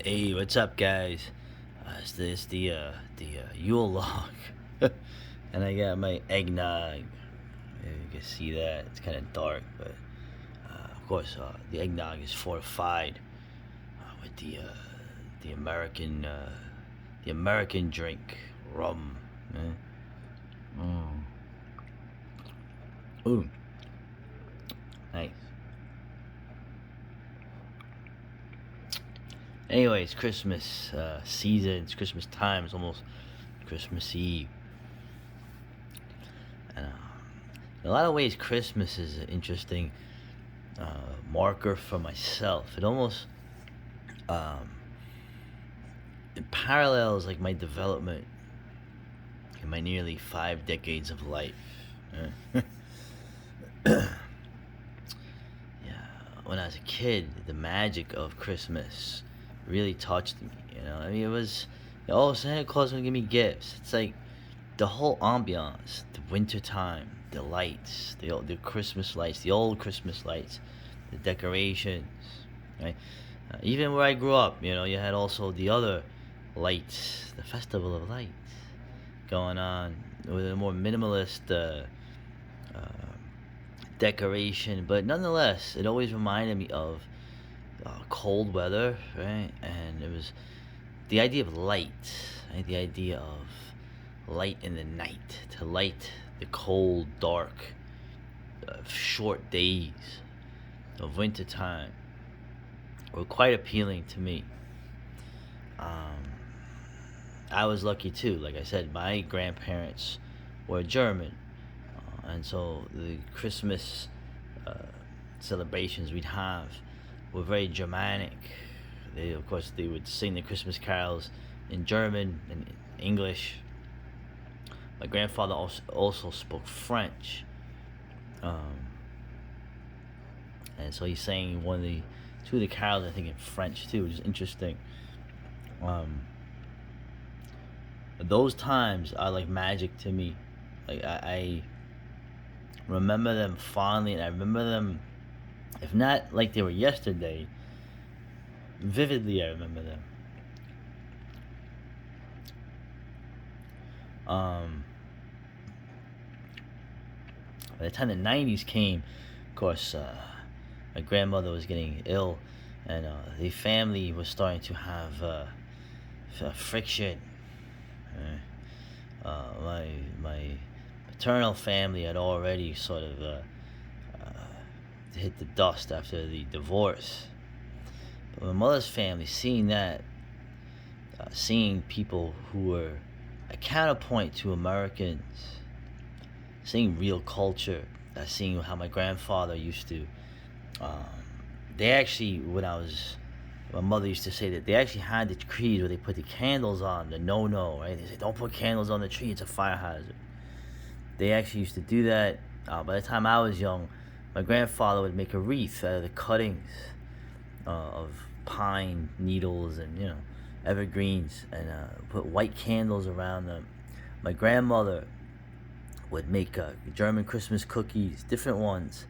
Hey, what's up, guys? It's the Yule log, and I got my eggnog. You can see that it's kind of dark, but of course, the eggnog is fortified with the American the American drink, rum. eh? Mm. Ooh, nice. Anyways, Christmas season. It's Christmas time. It's almost Christmas Eve. And, in a lot of ways, Christmas is an interesting marker for myself. It almost um, it parallels like my development in my nearly 5 decades of life. Uh, yeah, when I was a kid, the magic of Christmas really touched me. I mean, it was, oh, Santa Claus gonna give me gifts. It's like the whole ambiance, the winter time, the lights, the Christmas lights, the old Christmas lights, the decorations, right? Even where I grew up, you had also the other lights, the Festival of Lights going on with a more minimalist uh, decoration, but nonetheless, it always reminded me of cold weather, right? And it was the idea of light, right? The idea of light in the night, to light the cold, dark, short days of winter time were quite appealing to me. Um, I was lucky too. Like I said, my grandparents were German, and so the Christmas uh, celebrations we'd have were very Germanic. Of course, they would sing the Christmas carols in German and English. My grandfather also spoke French, um, and so he sang two of the carols, I think, in French too, which is interesting. Um, those times are like magic to me. Like I remember them fondly, and I remember them, if not like they were yesterday, vividly. I remember them. Um, by the time the '90s came, of course, my grandmother was getting ill, and the family was starting to have friction. My paternal family had already sort of hit the dust after the divorce. But my mother's family, seeing that, seeing people who were a counterpoint to Americans, seeing real culture, seeing how my grandfather used to. Um, they actually, my mother used to say that they actually had the trees where they put the candles on, the no, right? They say, don't put candles on the tree, it's a fire hazard. They actually used to do that. By the time I was young, my grandfather would make a wreath out of the cuttings of pine needles and, evergreens, and put white candles around them. My grandmother would make German Christmas cookies, different ones.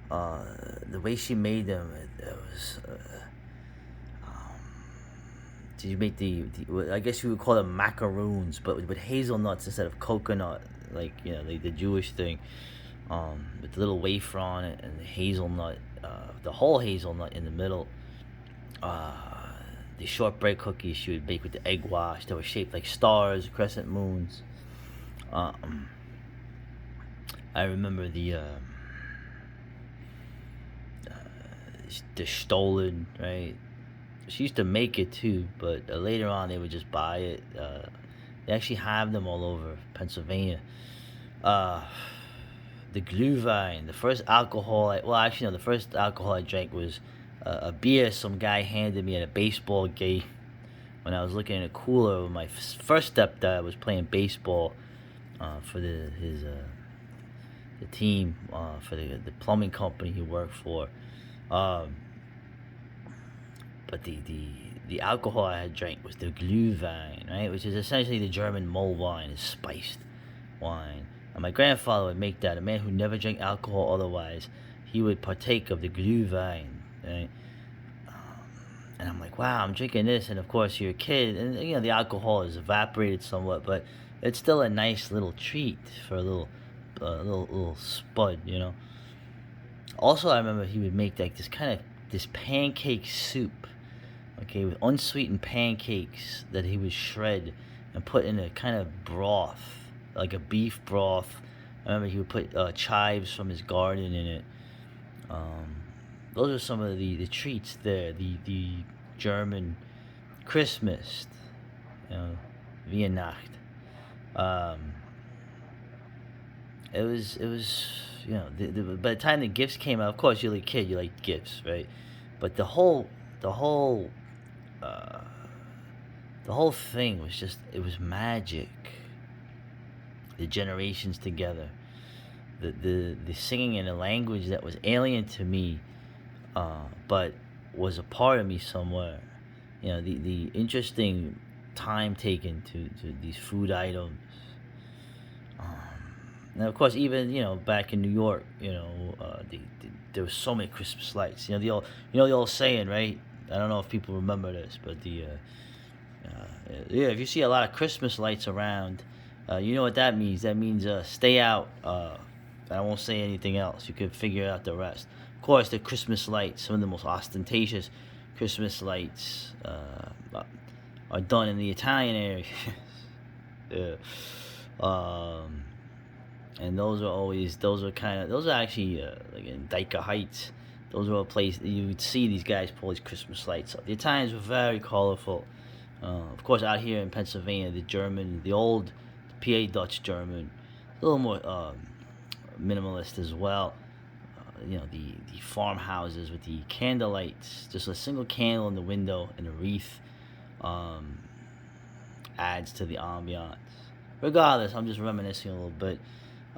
The way she made them, it was. Did you make I guess you would call them macaroons, but with hazelnuts instead of coconut, like the Jewish thing, with the little wafer on it and the hazelnut, the whole hazelnut in the middle. Uh, the shortbread cookies she would bake with the egg wash that were shaped like stars, crescent moons. Um, I remember the Stollen, right? She used to make it too, but later on they would just buy it. They actually have them all over Pennsylvania. Uh, the Glühwein, the first alcohol. Well, actually, no. The first alcohol I drank was a beer some guy handed me at a baseball game when I was looking in a cooler with my first stepdad was playing baseball for the team for the plumbing company he worked for. Um, but the alcohol I had drank was the Glühwein, right, which is essentially the German mulled wine, is spiced wine. And my grandfather would make that. A man who never drank alcohol otherwise, he would partake of the Glühwein, right? and I'm like, wow, I'm drinking this, and of course you're a kid, and the alcohol is evaporated somewhat, but it's still a nice little treat for a little spud, Also, I remember he would make like this pancake soup, okay, with unsweetened pancakes that he would shred and put in a kind of broth, like a beef broth. I remember he would put chives from his garden in it. Um, those are some of the treats there. The German Christmas, you know, Weihnacht. Um, it was by the time the gifts came out, of course you're a kid, you like gifts, right? But the whole uh, the whole thing was just it was magic. The generations together, the singing in a language that was alien to me, but was a part of me somewhere. The interesting time taken to these food items. And of course, even back in New York, there was so many Christmas lights. The old saying, right? I don't know if people remember this, but if you see a lot of Christmas lights around, you know what that means. That means stay out. I won't say anything else. You can figure out the rest. Of course, the Christmas lights, some of the most ostentatious Christmas lights, are done in the Italian area. Yeah. Um, and those are actually like in Dyker Heights. Those were a place that you would see these guys pull these Christmas lights up. The Italians were very colorful. Of course, out here in Pennsylvania, the old PA Dutch German, a little more minimalist as well. The farmhouses with the candle lights, just a single candle in the window and a wreath, um, adds to the ambiance. Regardless, I'm just reminiscing a little bit.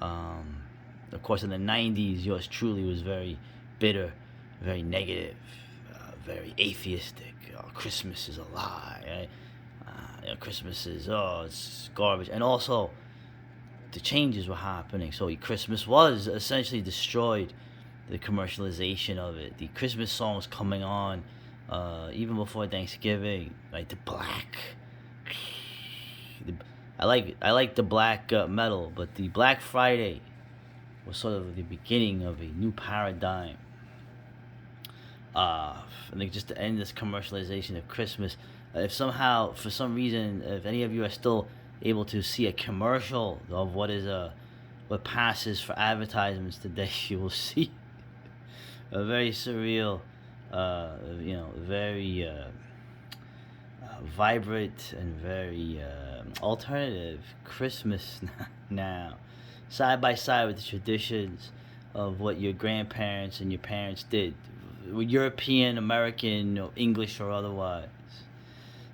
Um, of course, in the '90s, yours truly was very bitter, very negative, very atheistic. Christmas is a lie, right? Christmas is it's garbage, and also the changes were happening. So Christmas was essentially destroyed. The commercialization of it, the Christmas songs coming on, even before Thanksgiving, like the black. I like the black metal, but the Black Friday was sort of the beginning of a new paradigm. I think just to end this commercialization of Christmas, if somehow, for some reason, if any of you are still able to see a commercial of what passes for advertisements today, you will see a very surreal, very vibrant and very alternative Christmas now, side by side with the traditions of what your grandparents and your parents did, European, American, English or otherwise.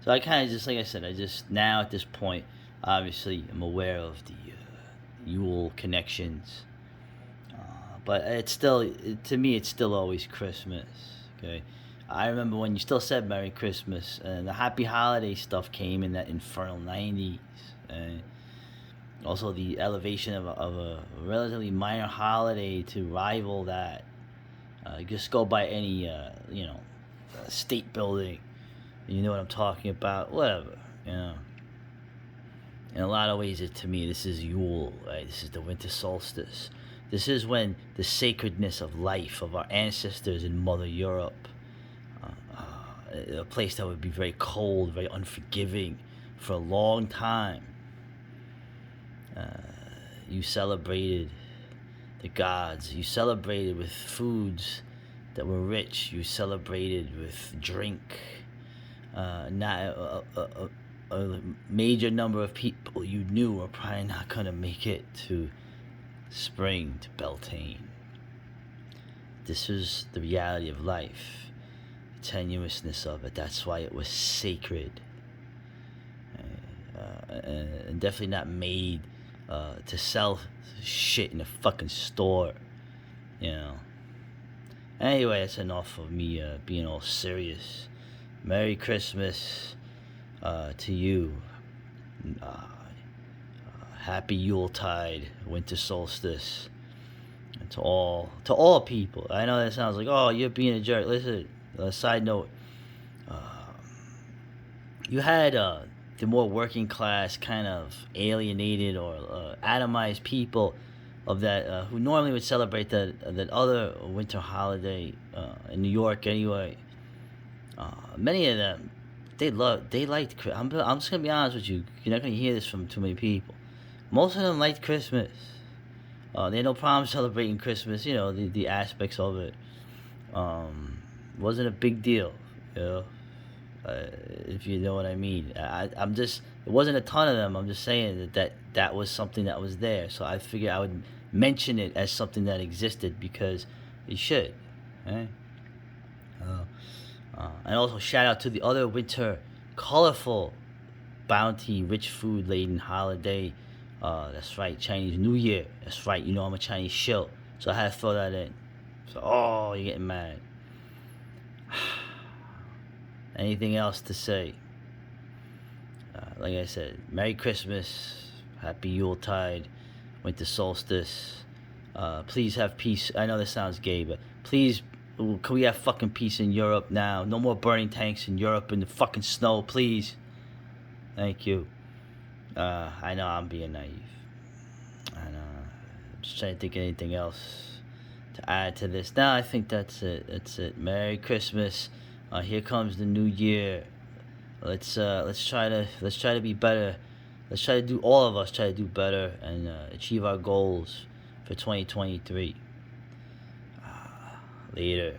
So I kind of just, like I said, I just now at this point, obviously, am aware of the Yule connections. But to me, it's still always Christmas. Okay, I remember when you still said Merry Christmas, and the Happy Holiday stuff came in that infernal '90s. And also the elevation of a relatively minor holiday to rival that. Just go by any state building, you know what I'm talking about. Whatever, In a lot of ways, to me, this is Yule, right? This is the winter solstice. This is when the sacredness of life of our ancestors in Mother Europe, a place that would be very cold, very unforgiving for a long time. You celebrated the gods. You celebrated with foods that were rich. You celebrated with drink. Not a major number of people you knew were probably not gonna make it to spring, to Beltane. This was the reality of life, the tenuousness of it. That's why it was sacred, and definitely not made to sell shit in a fucking store. Anyway, that's enough of me being all serious. Merry Christmas to you. Happy Yuletide, winter solstice, and to all people. I know that sounds like, oh, you're being a jerk. Listen, side note, you had the more working class kind of alienated or atomized people of that who normally would celebrate that other winter holiday in New York anyway. Many of them, they liked. I'm just gonna be honest with you. You're not gonna hear this from too many people. Most of them liked Christmas. They had no problem celebrating Christmas. You know the aspects of it. Um, wasn't a big deal. You know, if you know what I mean. I'm just. It wasn't a ton of them. I'm just saying that was something that was there. So I figured I would mention it as something that existed because it should. Right? Uh, and also shout out to the other winter colorful bounty rich food laden holiday. That's right, Chinese New Year. That's right. You know I'm a Chinese shill, so I had to throw that in. So oh, you're getting mad. Anything else to say? Like I said, Merry Christmas, Happy Yuletide, Winter Solstice. Please have peace. I know this sounds gay, but please, can we have fucking peace in Europe now? No more burning tanks in Europe in the fucking snow, please. Thank you. I know I'm being naive. And I'm just trying to think of anything else to add to this. Now I think that's it. That's it. Merry Christmas. Here comes the new year. Let's try to be better. Let's try to do all of us try to do better and achieve our goals for 2023. Later.